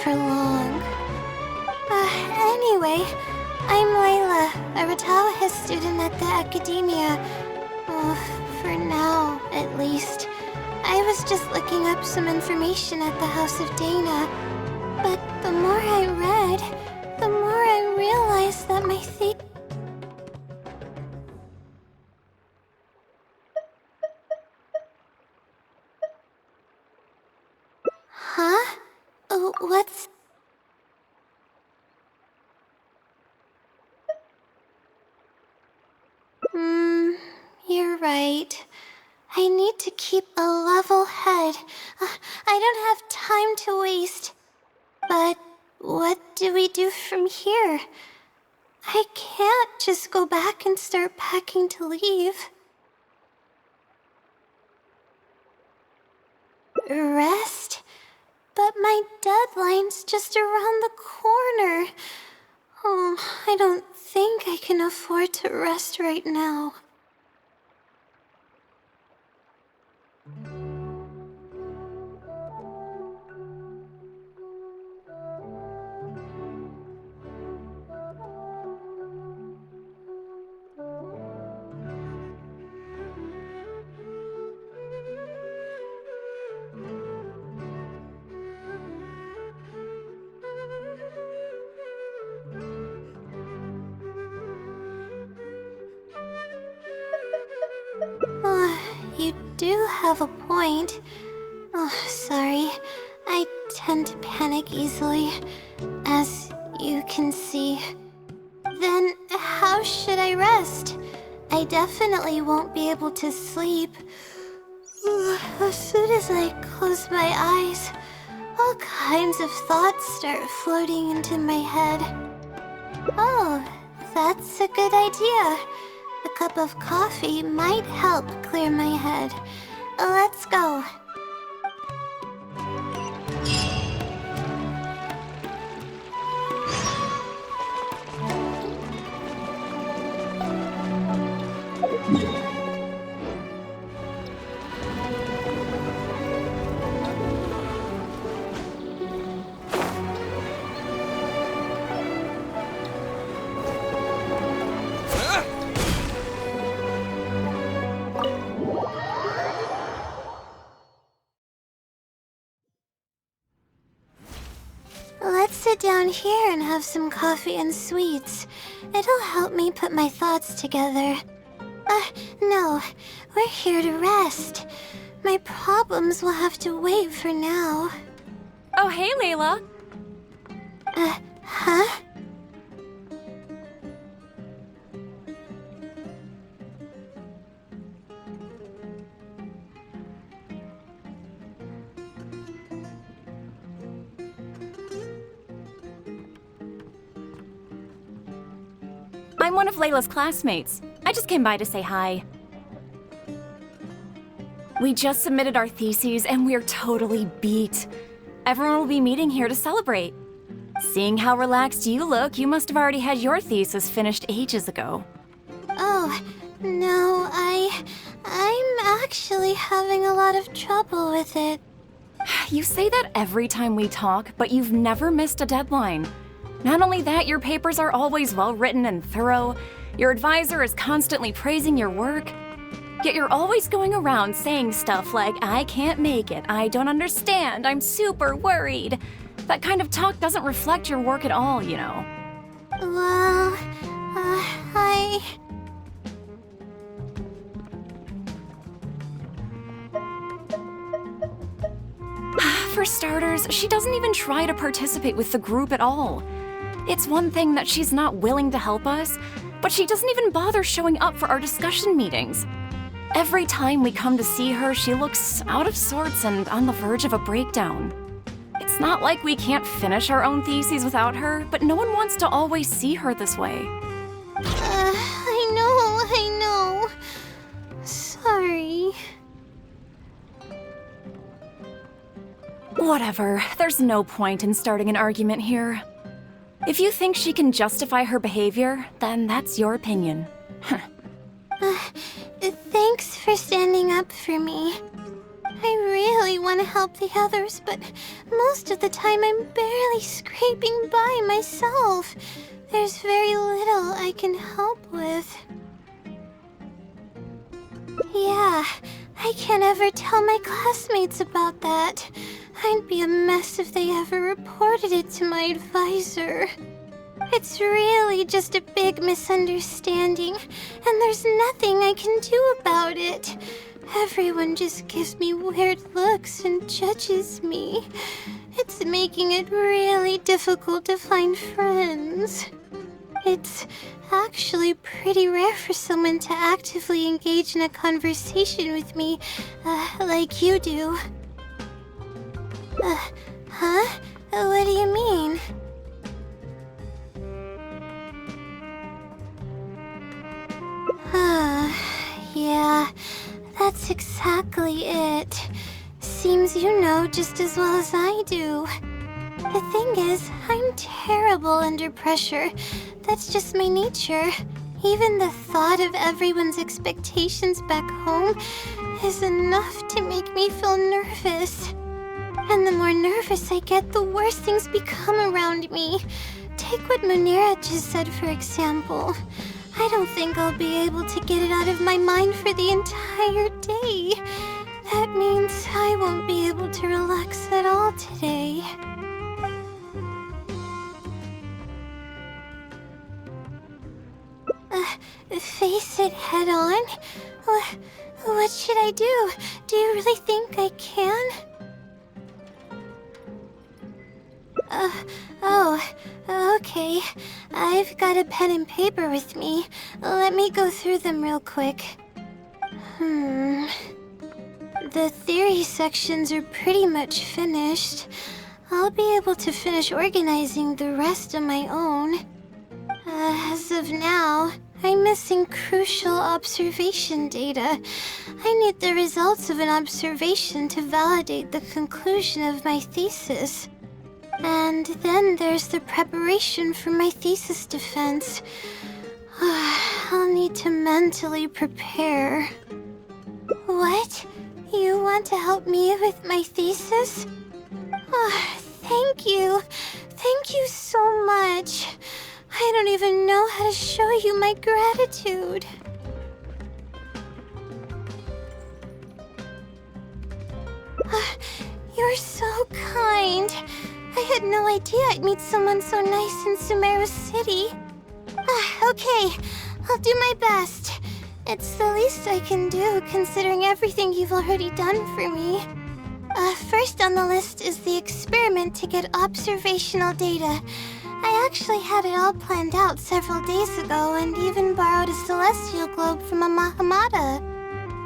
for long. Anyway, I'm Layla, a Ratawa student at the academia. For now, at least. I was just looking up some information at the House of Dana. But the more I read, the more I realized that my Huh? What's... You're right. I need to keep a level head. I don't have time to waste. But what do we do from here? I can't just go back and start packing to leave. Rest? But my deadline's just around the corner. Oh, I don't think I can afford to rest right now. You do have a point. Oh, sorry. I tend to panic easily, as you can see. Then how should I rest? I definitely won't be able to sleep. As soon as I close my eyes, all kinds of thoughts start floating into my head. Oh, that's a good idea. A cup of coffee might help clear my head. Let's go. Let's sit down here and have some coffee and sweets. It'll help me put my thoughts together. No. We're here to rest. My problems will have to wait for now. Oh, hey, Layla. Huh? I'm one of Layla's classmates. I just came by to say hi. We just submitted our theses and we're totally beat. Everyone will be meeting here to celebrate. Seeing how relaxed you look, you must have already had your thesis finished ages ago. Oh, no, I'm actually having a lot of trouble with it. You say that every time we talk, but you've never missed a deadline. Not only that, your papers are always well-written and thorough. Your advisor is constantly praising your work. Yet you're always going around saying stuff like, I can't make it, I don't understand, I'm super worried. That kind of talk doesn't reflect your work at all, you know. Well, For starters, she doesn't even try to participate with the group at all. It's one thing that she's not willing to help us, but she doesn't even bother showing up for our discussion meetings. Every time we come to see her, she looks out of sorts and on the verge of a breakdown. It's not like we can't finish our own theses without her, but no one wants to always see her this way. I know. Sorry. Whatever, there's no point in starting an argument here. If you think she can justify her behavior, then that's your opinion. Thanks for standing up for me. I really wanted want to help the others, but most of the time I'm barely scraping by myself. There's very little I can help with. Yeah, I can't ever tell my classmates about that. I'd be a mess if they ever reported it to my advisor. It's really just a big misunderstanding, and there's nothing I can do about it. Everyone just gives me weird looks and judges me. It's making it really difficult to find friends. It's actually pretty rare for someone to actively engage in a conversation with me, like you do. Huh? What do you mean? Yeah, that's exactly it. Seems you know just as well as I do. The thing is, I'm terrible under pressure. That's just my nature. Even the thought of everyone's expectations back home is enough to make me feel nervous. And the more nervous I get, the worse things become around me. Take what Munira just said, for example. I don't think I'll be able to get it out of my mind for the entire day. That means I won't be able to relax at all today. Face it head on? What should I do? Do you really think I can? Okay. I've got a pen and paper with me. Let me go through them real quick. The theory sections are pretty much finished. I'll be able to finish organizing the rest on my own. As of now, I'm missing crucial observation data. I need the results of an observation to validate the conclusion of my thesis. And then there's the preparation for my thesis defense. I'll need to mentally prepare. What? You want to help me with my thesis? Thank you. Thank you so much. I don't even know how to show you my gratitude. You're so kind. I had no idea I'd meet someone so nice in Sumeru City. Okay, I'll do my best. It's the least I can do, considering everything you've already done for me. First on the list is the experiment to get observational data. I actually had it all planned out several days ago and even borrowed a celestial globe from a Mahamata.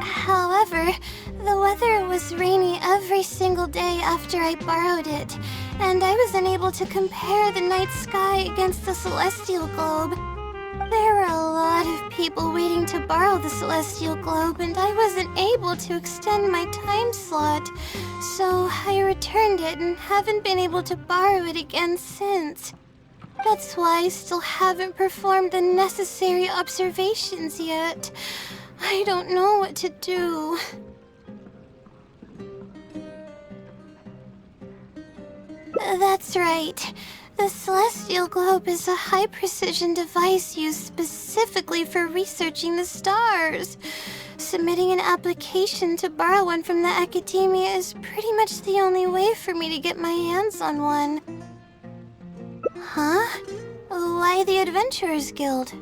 However, the weather was rainy every single day after I borrowed it, and I was unable to compare the night sky against the celestial globe. There were a lot of people waiting to borrow the celestial globe, and I wasn't able to extend my time slot, so I returned it and haven't been able to borrow it again since. That's why I still haven't performed the necessary observations yet. I don't know what to do. That's right. The Celestial Globe is a high-precision device used specifically for researching the stars. Submitting an application to borrow one from the academia is pretty much the only way for me to get my hands on one. Huh? Why the Adventurers Guild?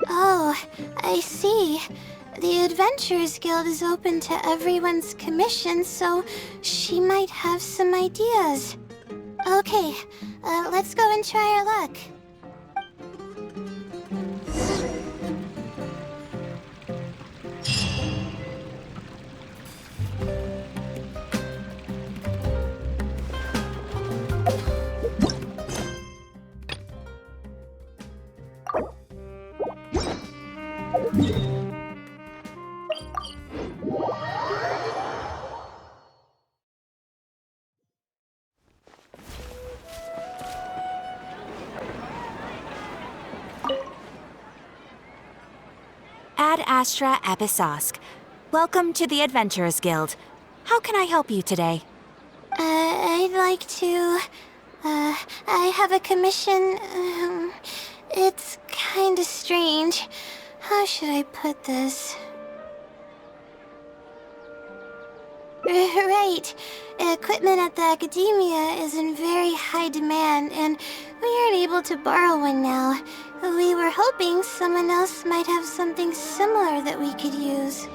Oh, I see. The Adventurers Guild is open to everyone's commission, so she might have some ideas. Okay, let's go and try our luck. Ad Astra Episosk. Welcome to the Adventurers Guild. How can I help you today? I'd like to... I have a commission. It's kinda strange. How should I put this? Right. Equipment at the academia is in very high demand, and we aren't able to borrow one now. We were hoping someone else might have something similar that we could use.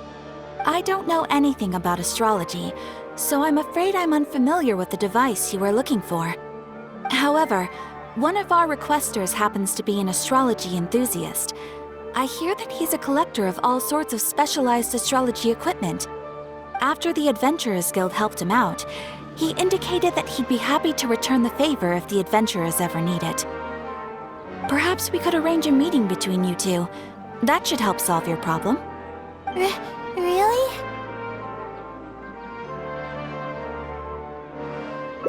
I don't know anything about astrology, so I'm afraid I'm unfamiliar with the device you are looking for. However, one of our requesters happens to be an astrology enthusiast. I hear that he's a collector of all sorts of specialized astrology equipment. After the Adventurers Guild helped him out, he indicated that he'd be happy to return the favor if the adventurers ever need it. Perhaps we could arrange a meeting between you two. That should help solve your problem. Really?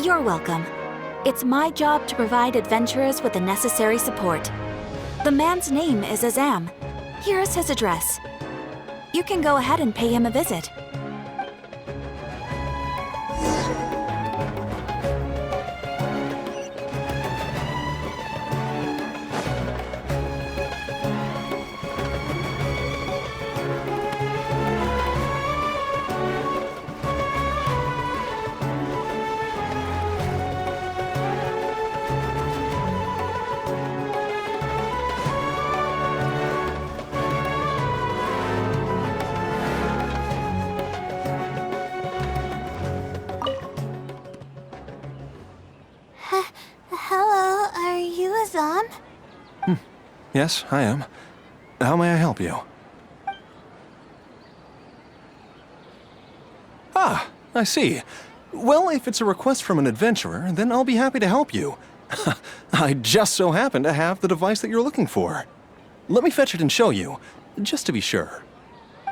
You're welcome. It's my job to provide adventurers with the necessary support. The man's name is Azam. Here's his address. You can go ahead and pay him a visit. Hello, are you Azam? Yes, I am. How may I help you? Ah, I see. Well, if it's a request from an adventurer, then I'll be happy to help you. I just so happen to have the device that you're looking for. Let me fetch it and show you, just to be sure.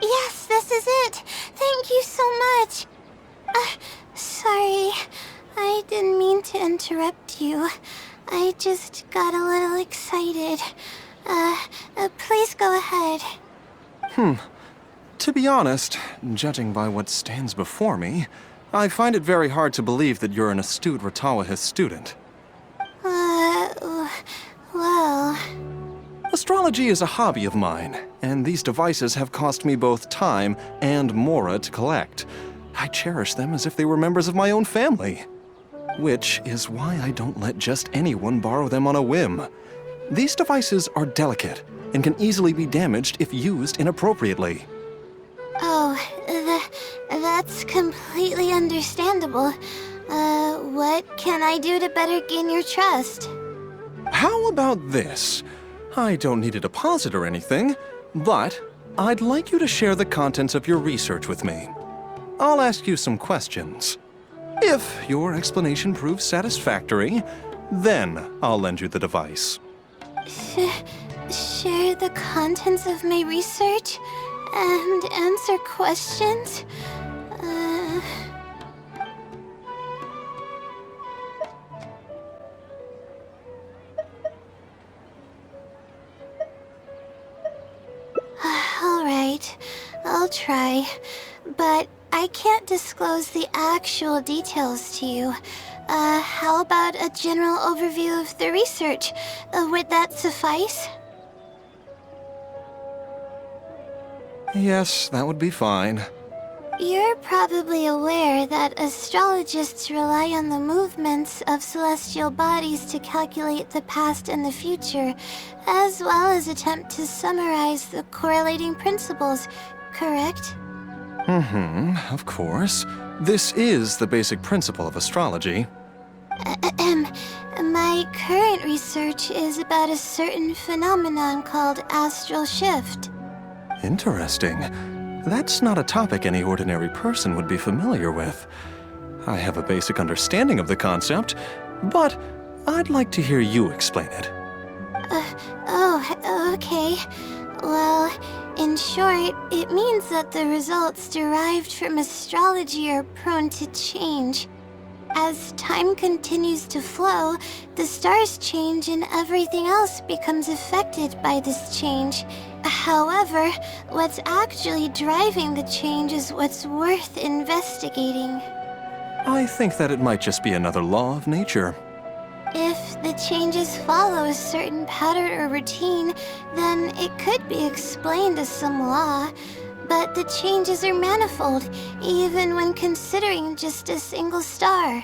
Yes, this is it. Thank you so much. Sorry, I didn't mean to interrupt you. I just got a little excited. Please go ahead. To be honest, judging by what stands before me, I find it very hard to believe that you're an astute Ratawahist student. Well... Astrology is a hobby of mine, and these devices have cost me both time and mora to collect. I cherish them as if they were members of my own family. Which is why I don't let just anyone borrow them on a whim. These devices are delicate and can easily be damaged if used inappropriately. Oh, that's completely understandable. What can I do to better gain your trust? How about this? I don't need a deposit or anything, but I'd like you to share the contents of your research with me. I'll ask you some questions. If your explanation proves satisfactory, then I'll lend you the device. Share the contents of my research and answer questions? All right, I'll try, but I can't disclose the actual details to you. How about a general overview of the research? Would that suffice? Yes, that would be fine. You're probably aware that astrologists rely on the movements of celestial bodies to calculate the past and the future, as well as attempt to summarize the correlating principles, correct? Of course. This is the basic principle of astrology. My current research is about a certain phenomenon called astral shift. Interesting. That's not a topic any ordinary person would be familiar with. I have a basic understanding of the concept, but I'd like to hear you explain it. Okay. Well, in short, it means that the results derived from astrology are prone to change. As time continues to flow, the stars change and everything else becomes affected by this change. However, what's actually driving the change is what's worth investigating. I think that it might just be another law of nature. If the changes follow a certain pattern or routine, then it could be explained as some law. But the changes are manifold, even when considering just a single star.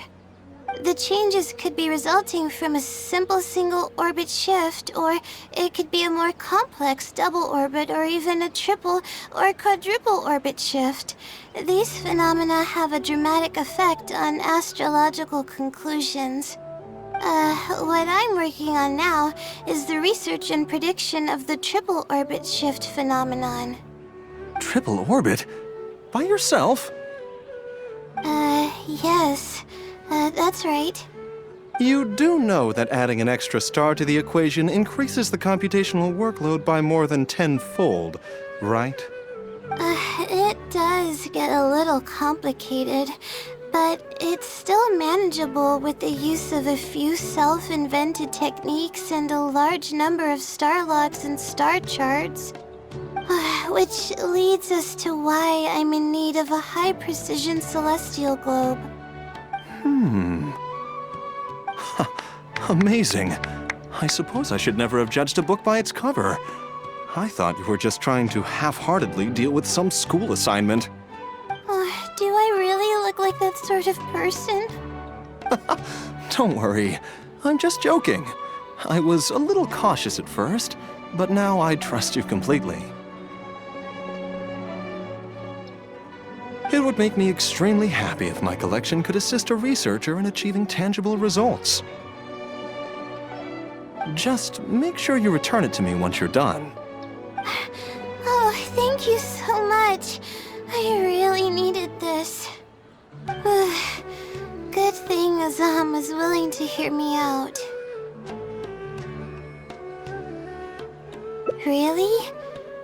The changes could be resulting from a simple single orbit shift, or it could be a more complex double orbit, or even a triple or quadruple orbit shift. These phenomena have a dramatic effect on astrological conclusions. What I'm working on now is the research and prediction of the triple orbit shift phenomenon. Triple orbit? By yourself? Yes. That's right. You do know that adding an extra star to the equation increases the computational workload by more than tenfold, right? It does get a little complicated, but it's still manageable with the use of a few self-invented techniques and a large number of star logs and star charts. Which leads us to why I'm in need of a high-precision celestial globe. Amazing. I suppose I should never have judged a book by its cover. I thought you were just trying to half-heartedly deal with some school assignment. Do I really look like that sort of person? Don't worry. I'm just joking. I was a little cautious at first, but now I trust you completely. It would make me extremely happy if my collection could assist a researcher in achieving tangible results. Just make sure you return it to me once you're done. Oh, thank you so much. I really needed this. Good thing Azam was willing to hear me out. Really?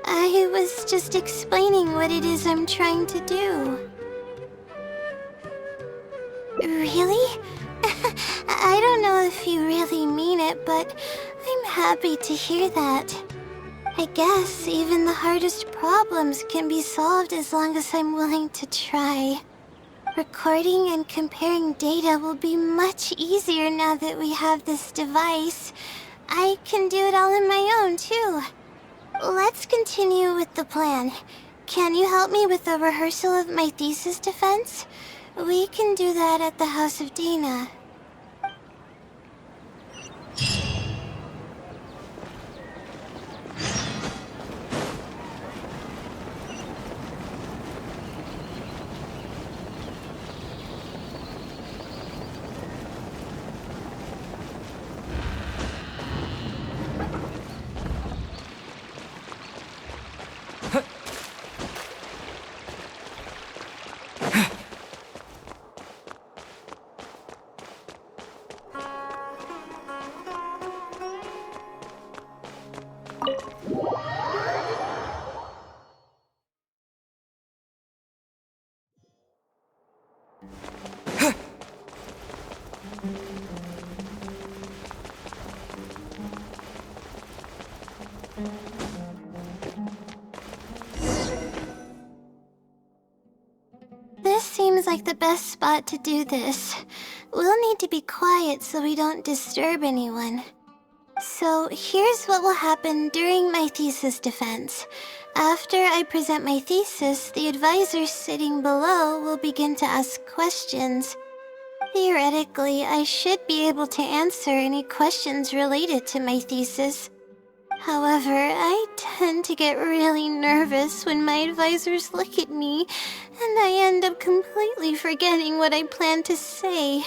I was just explaining what it is I'm trying to do. Really? I don't know if you really mean it, but I'm happy to hear that. I guess even the hardest problems can be solved as long as I'm willing to try. Recording and comparing data will be much easier now that we have this device. I can do it all on my own, too. Let's continue with the plan. Can you help me with the rehearsal of my thesis defense? We can do that at the House of Dina. This seems like the best spot to do this. We'll need to be quiet so we don't disturb anyone. So here's what will happen during my thesis defense. After I present my thesis, the advisors sitting below will begin to ask questions. Theoretically, I should be able to answer any questions related to my thesis. However, I tend to get really nervous when my advisors look at me, and I end up completely forgetting what I plan to say.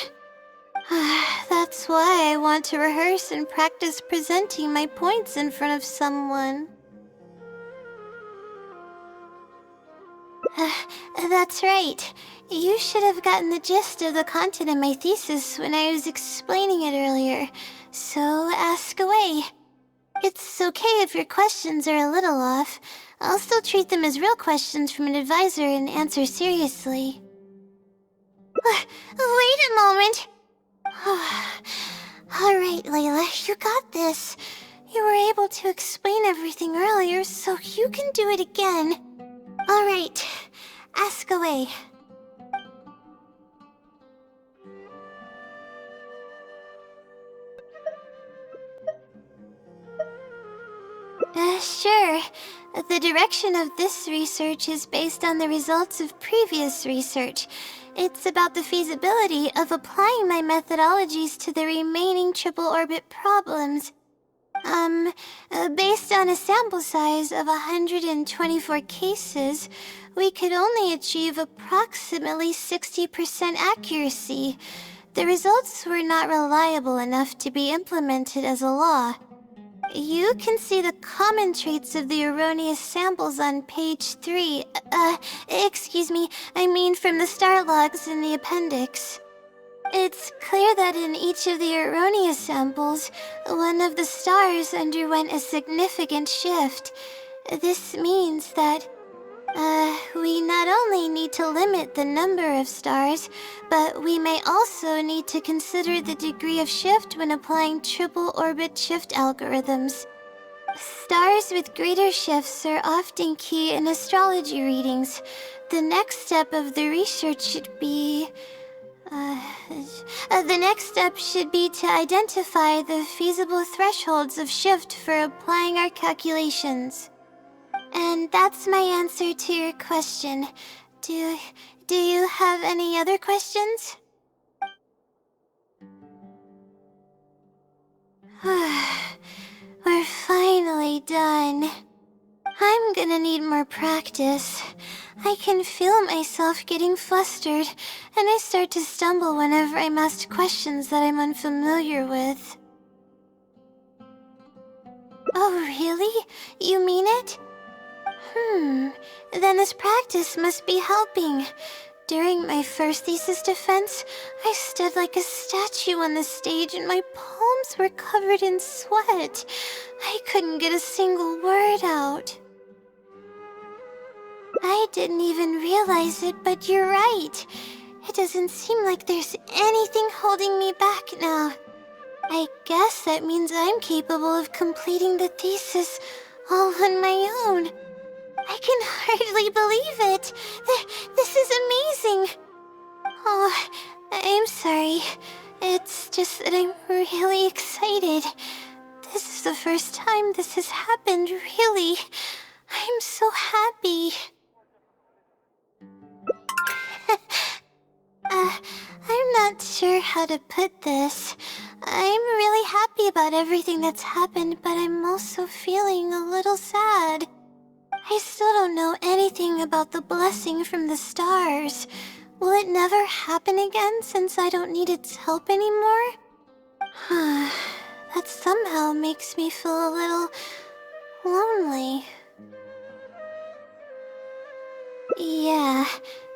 That's why I want to rehearse and practice presenting my points in front of someone. That's right. You should have gotten the gist of the content of my thesis when I was explaining it earlier, so ask away. It's okay if your questions are a little off. I'll still treat them as real questions from an advisor and answer seriously. Wait a moment. Alright, Layla, you got this. You were able to explain everything earlier, so you can do it again. Alright, ask away. Sure. The direction of this research is based on the results of previous research. It's about the feasibility of applying my methodologies to the remaining triple orbit problems. Based on a sample size of 124 cases, we could only achieve approximately 60% accuracy. The results were not reliable enough to be implemented as a law. You can see the common traits of the erroneous samples on page 3. Excuse me, I mean from the star logs in the appendix. It's clear that in each of the erroneous samples, one of the stars underwent a significant shift. This means that, we not only need to limit the number of stars, but we may also need to consider the degree of shift when applying triple orbit shift algorithms. Stars with greater shifts are often key in astrology readings. The next step of the research should be... the next step should be to identify the feasible thresholds of shift for applying our calculations. And that's my answer to your question. Do you have any other questions? We're finally done. I'm gonna need more practice. I can feel myself getting flustered, and I start to stumble whenever I'm asked questions that I'm unfamiliar with. Oh, really? You mean it? Then this practice must be helping. During my first thesis defense, I stood like a statue on the stage and my palms were covered in sweat. I couldn't get a single word out. I didn't even realize it, but you're right. It doesn't seem like there's anything holding me back now. I guess that means I'm capable of completing the thesis all on my own. I can hardly believe it. This is amazing. Oh, I'm sorry. It's just that I'm really excited. This is the first time this has happened, really. I'm so happy. I'm not sure how to put this. I'm really happy about everything that's happened, but I'm also feeling a little sad. I still don't know anything about the blessing from the stars. Will it never happen again since I don't need its help anymore? That somehow makes me feel a little lonely. Yeah,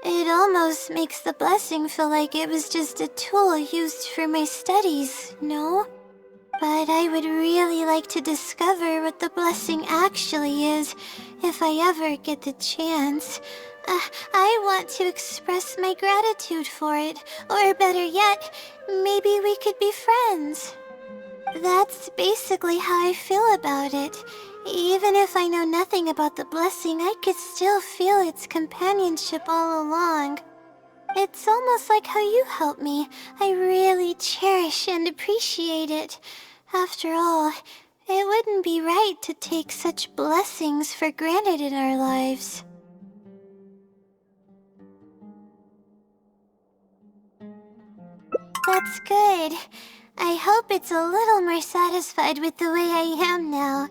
it almost makes the blessing feel like it was just a tool used for my studies, no? But I would really like to discover what the blessing actually is, if I ever get the chance. I want to express my gratitude for it, or better yet, maybe we could be friends. That's basically how I feel about it. Even if I know nothing about the blessing, I could still feel its companionship all along. It's almost like how you helped me. I really cherish and appreciate it. After all, it wouldn't be right to take such blessings for granted in our lives. That's good. I hope it's a little more satisfied with the way I am now.